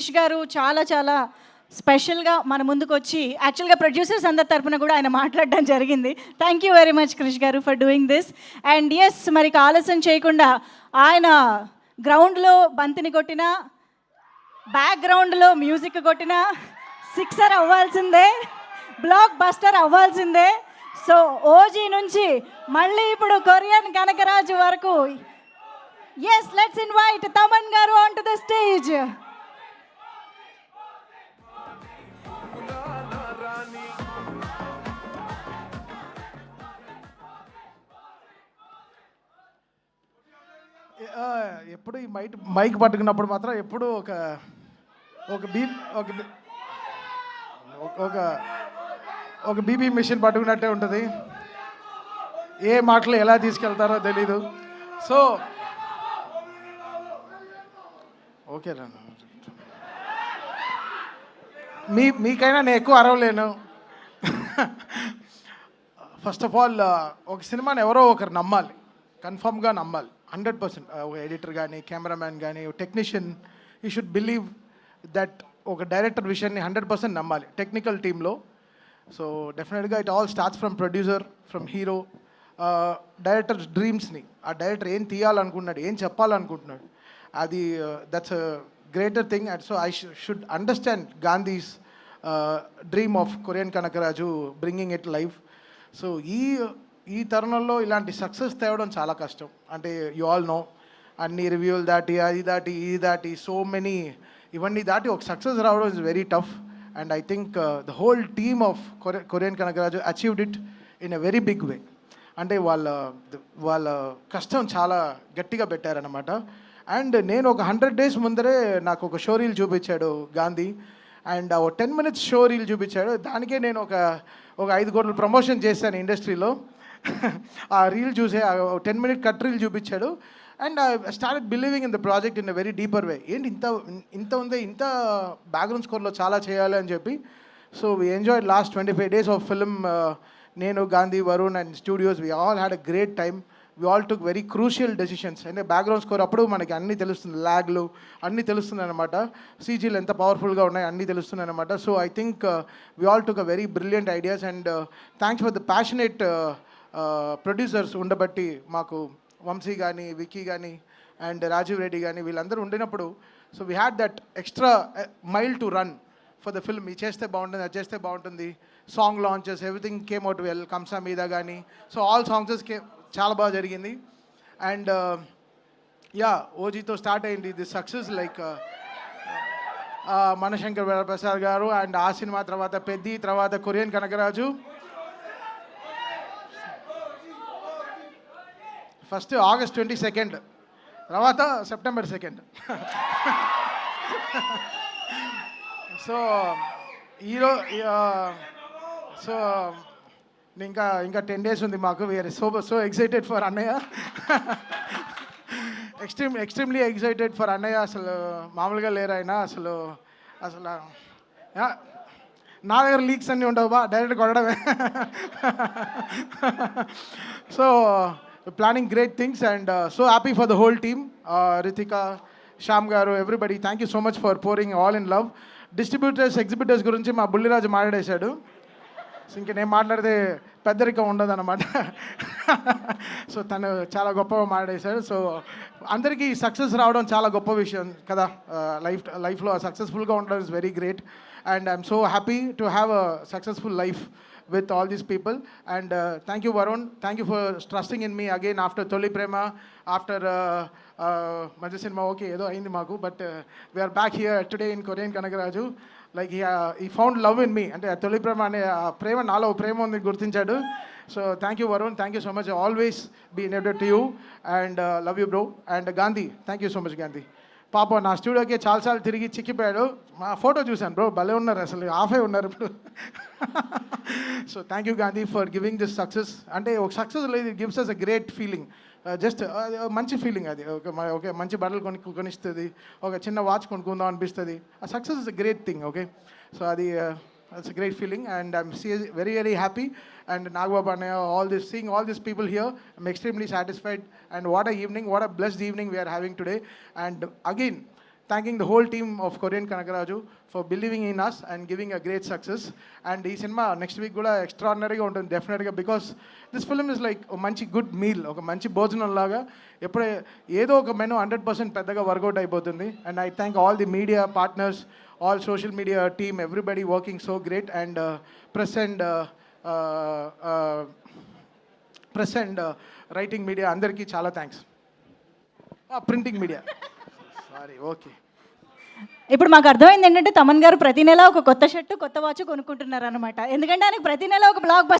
క్రిష్ గారు చాలా చాలా స్పెషల్గా మన ముందుకు వచ్చి యాక్చువల్గా ప్రొడ్యూసర్స్ అందరి తరపున కూడా ఆయన మాట్లాడడం జరిగింది. Thank you very much Krish garu for doing this. And yes, మరి ఆలస్యం చేయకుండా ఆయన గ్రౌండ్లో బంతిని కొట్టిన, బ్యాక్గ్రౌండ్లో మ్యూజిక్ కొట్టిన సిక్సర్ అవ్వాల్సిందే, బ్లాక్ బస్టర్ అవ్వాల్సిందే. సో ఓజీ నుంచి మళ్ళీ ఇప్పుడు కొరియన్ కనకరాజు వరకు, ఎస్, లెట్స్ ఇన్వైట్ తమన్ గారు ఆన్ టు ద స్టేజ్. ఎప్పుడు ఈ మైక్ పట్టుకున్నప్పుడు మాత్రం ఎప్పుడు ఒక ఒక బీ ఒక ఒక ఒక బీబీ మిషన్ పట్టుకున్నట్టే ఉంటుంది. ఏ మాటలు ఎలా తీసుకెళ్తారో తెలీదు. సో ఓకే రా, మీకైనా నేను ఎక్కువ అరవలేను. ఫస్ట్ ఆఫ్ ఆల్ ఒక సినిమాని ఎవరో ఒకరు నమ్మాలి, కన్ఫర్మ్గా నమ్మాలి 100%. ఒక ఎడిటర్ కానీ, కెమెరామ్యాన్ కానీ, technician, you should believe that ఒక డైరెక్టర్ విషయాన్ని 100% నమ్మాలి టెక్నికల్ టీంలో. సో డెఫినెట్గా it all starts from producer, from hero. Director డ్రీమ్స్ని, ఆ డైరెక్టర్ ఏం తీయాలనుకుంటున్నాడు, ఏం చెప్పాలనుకుంటున్నాడు, అది that's a greater thing. And so I should understand Gandhi's dream of Korean Kanakaraju, bringing it life. So ఈ తరుణంలో ఇలాంటి సక్సెస్ తేవడం చాలా కష్టం. అంటే యు ఆల్ నో, అన్ని రివ్యూలు దాటి, అది దాటి, ఇది దాటి, సో మెనీ, ఇవన్నీ దాటి ఒక సక్సెస్ రావడం is very tough. And I think the whole team of Korean Kanakaraju achieved it in a very big way. అంటే వాళ్ళ కష్టం చాలా గట్టిగా పెట్టారనమాట. అండ్ నేను ఒక 100 days ముందరే నాకు ఒక షో రీల్ చూపించాడు గాంధీ. అండ్ ఒక 10 minutes షో రీల్ చూపించాడు. దానికే నేను ఒక 5 కోట్ల ప్రమోషన్ చేశాను ఇండస్ట్రీలో. ఆ రీల్ చూసే 10 minute కట్ రీల్ చూపించాడు. And I started believing in the project in a very deeper way. ఏంటి ఇంత ఉంది, ఇంత బ్యాక్గ్రౌండ్ స్కోర్లో చాలా చేయాలి అని చెప్పి. So we enjoyed last 25 days of film. నేను, Gandhi, Varun and studios, we all had a great time. We all took very crucial decisions. అంటే బ్యాక్గ్రౌండ్ స్కోర్ అప్పుడు మనకి అన్నీ తెలుస్తుంది, ల్యాగ్లు అన్నీ తెలుస్తుంది అనమాట, సీజీలు ఎంత పవర్ఫుల్గా ఉన్నాయి అన్నీ తెలుస్తుంది అనమాట. So I think we all took a very brilliant ideas. And thanks for the passionate producers ఉండబట్టి, మాకు వంశీ కానీ, విక్కీ కానీ అండ్ రాజీవ్ రెడ్డి కానీ వీళ్ళందరూ ఉండినప్పుడు, so we had that extra mile to run for the film. ఇది చేస్తే బాగుంటుంది, అది చేస్తే బాగుంటుంది. Song launches, everything came out well. కంసా మీద కానీ, సో ఆల్ సాంగ్స్ చాలా బాగా జరిగింది. అండ్ యా, ఓజీతో స్టార్ట్ అయింది the success. Like Manashankar Prasad garu, and ఆ సినిమా తర్వాత పెద్ది, తర్వాత కొరియన్ కనకరాజు. ఫస్ట్ August 22, తర్వాత September 2. సో సో ఇంకా 10 days ఉంది మాకు. వీఆర్ సో ఎక్సైటెడ్ ఫర్ అన్నయ్య. ఎక్స్ట్రీమ్లీ ఎక్సైటెడ్ ఫర్ అన్నయ్య. అసలు మామూలుగా లేరు ఆయన. అసలు నా దగ్గర లీక్స్ అన్నీ ఉండవు బా, డైరెక్ట్ కొట్టడమే. So planning great things and so happy for the whole team. Ritika, Sham garu, everybody, thank you so much for pouring all in love. Distributors, exhibitors గురించి మా బుల్లిరాజు మాట్లాడేశాడు. సో ఇంక నేను మాట్లాడితే పెద్దరికం ఉండదు అనమాట. సో తను చాలా గొప్పగా మాట్లాడేశాడు. సో అందరికీ సక్సెస్ రావడం చాలా గొప్ప విషయం కదా. లైఫ్లో సక్సెస్ఫుల్గా ఉండడం is very great. And I'm so happy to have a successful life with all these people. And thank you Varun, thank you for trusting in me again after Toli Prema, after Majja Cinema. Okay, edo ayindi maaku, but we are back here today in Korean Kanakaraju. Like he found love in me. Ante Toli Prema ane prema nalo prema undi gurtinchadu. So thank you Varun, thank you so much. I always be indebted to you and love you bro. And Gandhi, thank you so much Gandhi. పాప నా స్టూడియోకి చాలాసార్లు తిరిగి చిక్కిపోయాడు. మా photo చూశాను bro, భలే ఉన్నారు, అసలు హాఫే ఉన్నారు ఇప్పుడు. So thank you Gandhi for giving this success. అంటే ఒక సక్సెస్ లేదు, gives us a great feeling. Just మంచి ఫీలింగ్ అది. ఓకే, మంచి బట్టలు కొనిస్తుంది, ఒక చిన్న వాచ్ కొనుక్కుందాం అనిపిస్తుంది. ఆ success is a great thing. Okay, so అది it's a great feeling. And I'm very very happy. And Nagbabu Annaya, seeing all these people here, I'm extremely satisfied. And what a evening, what a blessed evening we are having today. And again, thanking the whole team of Korean Kanagaraju for believing in us and giving a great success. And ee cinema next week kuda extraordinary ga untundi definitely, because this film is like a manchi good meal, oka manchi bhojanam laga eppude edo oka menu 100% peddaga workout అయిపోతుంది. And I thank all the media partners, all social media team, everybody working so great, and press and writing media అందరికీ చాలా thanks. Printing media sorry, okay. ఇప్పుడు మాకు అర్థమైంది ఏంటంటే తమన్ గారు ప్రతి నెల ఒక కొత్త షర్టు కొత్త వాచ్ కొనుక్కుంటున్నారు అనమాట. ఎందుకంటే ఆయనకు ప్రతి నెల ఒక బ్లాక్